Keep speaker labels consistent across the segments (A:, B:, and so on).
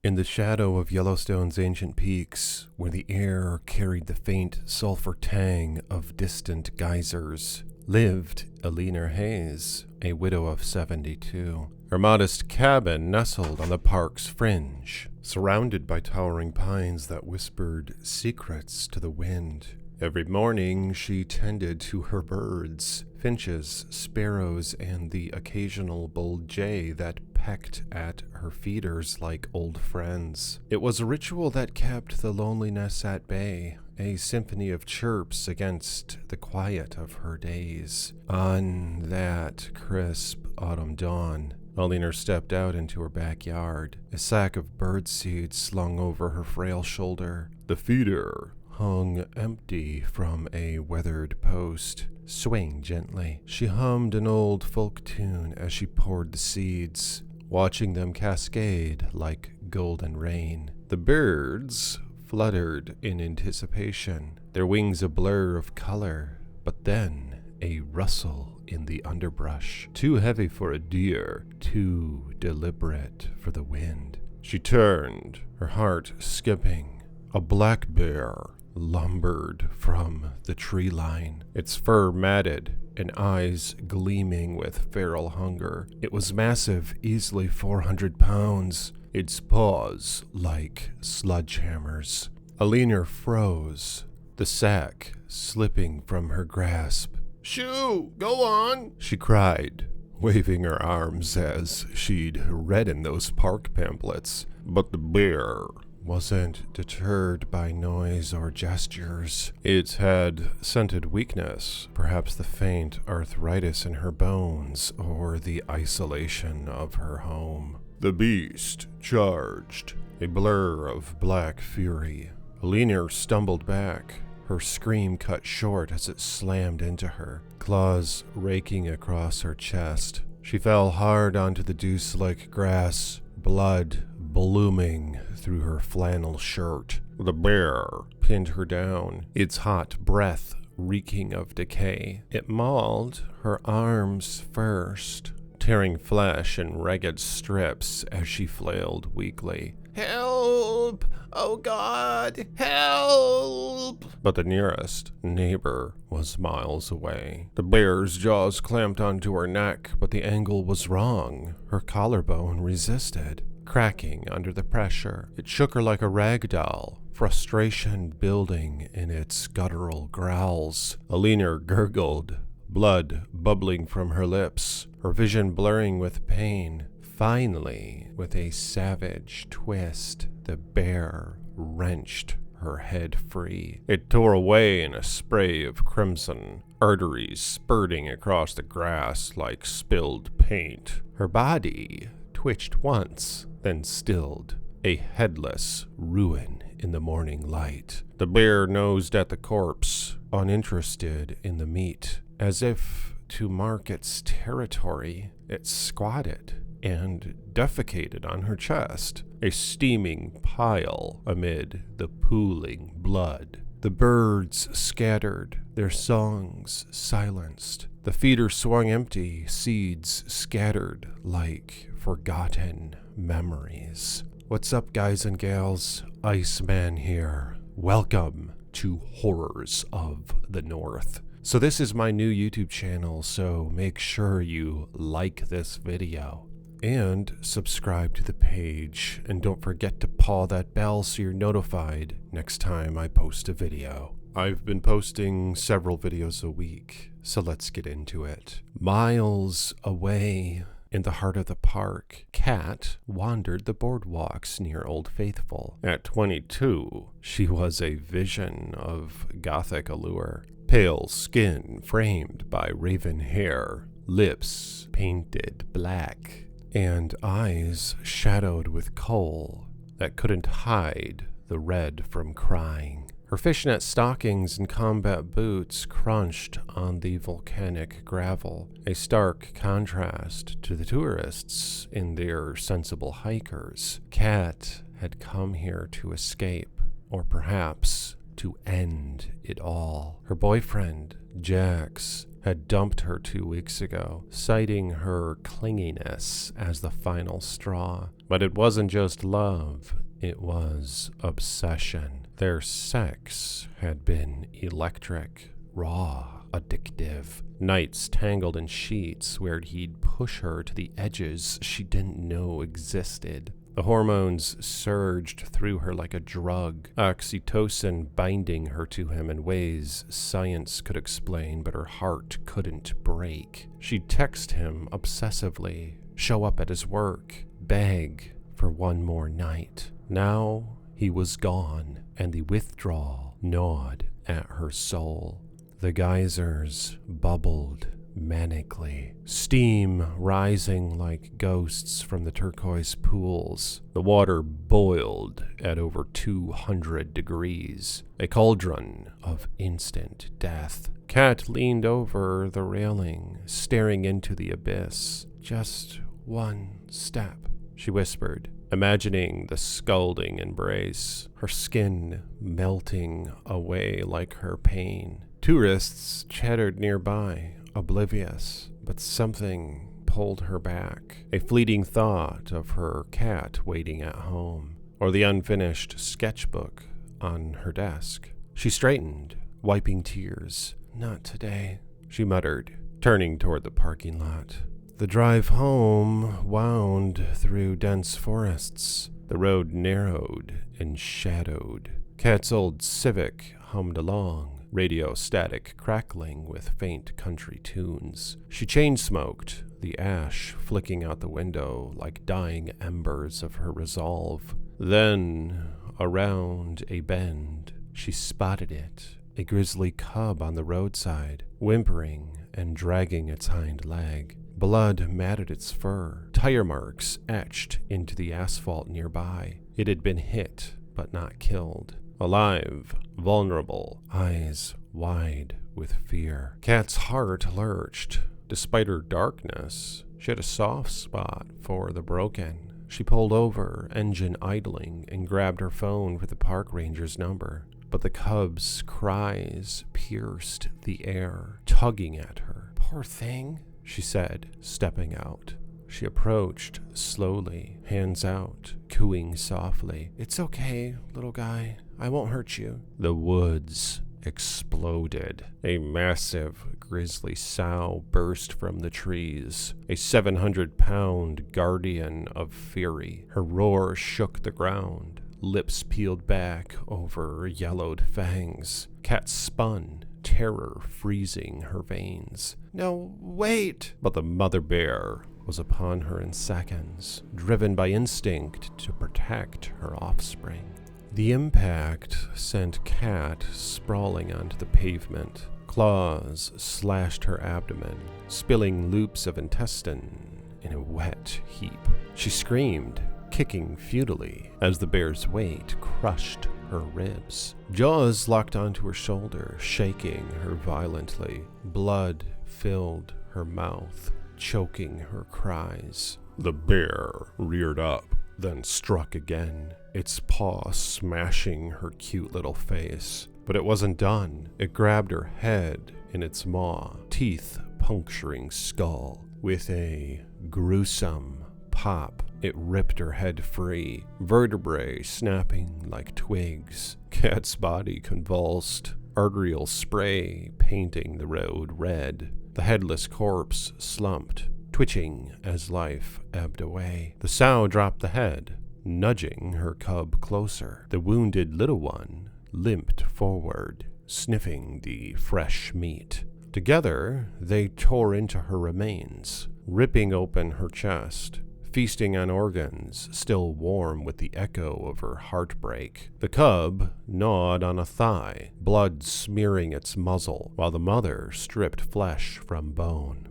A: In the shadow of Yellowstone's ancient peaks, where the air carried the faint sulfur tang of distant geysers, lived Eleanor Hayes, a widow of 72. Her modest cabin nestled on the park's fringe, surrounded by towering pines that whispered secrets to the wind. Every morning she tended to her birds, finches, sparrows, and the occasional bull jay that pecked at her feeders like old friends. It was a ritual that kept the loneliness at bay, a symphony of chirps against the quiet of her days. On that crisp autumn dawn, Eleanor stepped out into her backyard, a sack of birdseed slung over her frail shoulder. The feeder hung empty from a weathered post, swaying gently. She hummed an old folk tune as she poured the seeds, watching them cascade like golden rain. The birds fluttered in anticipation, their wings a blur of color, but then a rustle in the underbrush, too heavy for a deer, too deliberate for the wind. She turned, her heart skipping. A black bear lumbered from the tree line, its fur matted and eyes gleaming with feral hunger. It was massive, easily 400 pounds, its paws like sledgehammers. Eleanor froze, the sack slipping from her grasp. "Shoo, go on," she cried, waving her arms as she'd read in those park pamphlets. But the bear wasn't deterred by noise or gestures. It had scented weakness, perhaps the faint arthritis in her bones or the isolation of her home. The beast charged, a blur of black fury. Eleanor stumbled back, her scream cut short as it slammed into her, claws raking across her chest. She fell hard onto the dew-slick grass, blood blooming through her flannel shirt. The bear pinned her down, its hot breath reeking of decay. It mauled her arms first, tearing flesh in ragged strips as she flailed weakly. "Help! Oh God, help!" But the nearest neighbor was miles away. The bear's jaws clamped onto her neck, but the angle was wrong. Her collarbone resisted, cracking under the pressure. It shook her like a rag doll, frustration building in its guttural growls. Eleanor gurgled, blood bubbling from her lips, her vision blurring with pain. Finally, with a savage twist, the bear wrenched her head free. It tore away in a spray of crimson, arteries spurting across the grass like spilled paint. Her body twitched once, then stilled, a headless ruin in the morning light. The bear nosed at the corpse, uninterested in the meat. As if to mark its territory, it squatted and defecated on her chest, a steaming pile amid the pooling blood. The birds scattered, their songs silenced. The feeder swung empty, seeds scattered like forgotten memories. What's up, guys and gals? Iceman here. Welcome to Horrors of the North. So this is my new YouTube channel, so make sure you like this video and subscribe to the page, and don't forget to paw that bell so you're notified next time I post a video. I've been posting several videos a week, so let's get into it. Miles away, in the heart of the park, Kat wandered the boardwalks near Old Faithful. At 22, she was a vision of gothic allure. Pale skin framed by raven hair, lips painted black, and eyes shadowed with kohl that couldn't hide the red from crying. Her fishnet stockings and combat boots crunched on the volcanic gravel, a stark contrast to the tourists in their sensible hikers. Kat had come here to escape, or perhaps to end it all. Her boyfriend, Jax, had dumped her 2 weeks ago, citing her clinginess as the final straw. But it wasn't just love, it was obsession. Their sex had been electric, raw, addictive. Nights tangled in sheets where he'd push her to the edges she didn't know existed. The hormones surged through her like a drug, oxytocin binding her to him in ways science could explain but her heart couldn't break. She'd text him obsessively, show up at his work, beg for one more night. Now he was gone, and the withdrawal gnawed at her soul. The geysers bubbled manically, steam rising like ghosts from the turquoise pools. The water boiled at over 200 degrees, a cauldron of instant death. Kat leaned over the railing, staring into the abyss. "Just one step," she whispered, imagining the scalding embrace, her skin melting away like her pain. Tourists chattered nearby, oblivious, but something pulled her back. A fleeting thought of her cat waiting at home, or the unfinished sketchbook on her desk. She straightened, wiping tears. "Not today," she muttered, turning toward the parking lot. The drive home wound through dense forests. The road narrowed and shadowed. Kat's old Civic hummed along, radio static crackling with faint country tunes. She chain-smoked, the ash flicking out the window like dying embers of her resolve. Then, around a bend, she spotted it, a grizzly cub on the roadside, whimpering and dragging its hind leg. Blood matted its fur, tire marks etched into the asphalt nearby. It had been hit, but not killed. Alive, vulnerable, eyes wide with fear. Kat's heart lurched. Despite her darkness, she had a soft spot for the broken. She pulled over, engine idling, and grabbed her phone for the park ranger's number. But the cub's cries pierced the air, tugging at her. "Poor thing," she said, stepping out. She approached slowly, hands out, cooing softly. "It's okay, little guy. I won't hurt you." The woods exploded. A massive grizzly sow burst from the trees, a 700-pound guardian of fury. Her roar shook the ground, lips peeled back over yellowed fangs. Kat spun, terror freezing her veins. "No, wait!" But the mother bear was upon her in seconds, driven by instinct to protect her offspring. The impact sent Kat sprawling onto the pavement. Claws slashed her abdomen, spilling loops of intestine in a wet heap. She screamed, kicking futilely as the bear's weight crushed her ribs. Jaws locked onto her shoulder, shaking her violently. Blood filled her mouth, choking her cries. The bear reared up, then struck again, its paw smashing her cute little face. But it wasn't done. It grabbed her head in its maw, teeth puncturing skull. With a gruesome pop, it ripped her head free, vertebrae snapping like twigs. Kat's body convulsed, arterial spray painting the road red. The headless corpse slumped, twitching as life ebbed away. The sow dropped the head, nudging her cub closer. The wounded little one limped forward, sniffing the fresh meat. Together, they tore into her remains, ripping open her chest, feasting on organs still warm with the echo of her heartbreak. The cub gnawed on a thigh, blood smearing its muzzle, while the mother stripped flesh from bone.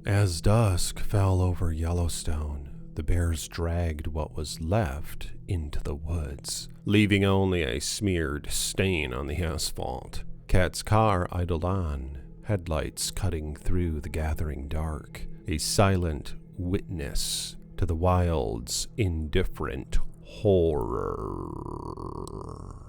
A: As dusk fell over Yellowstone, the bears dragged what was left into the woods, leaving only a smeared stain on the asphalt. Kat's car idled on, headlights cutting through the gathering dark, a silent witness to the wild's indifferent horror.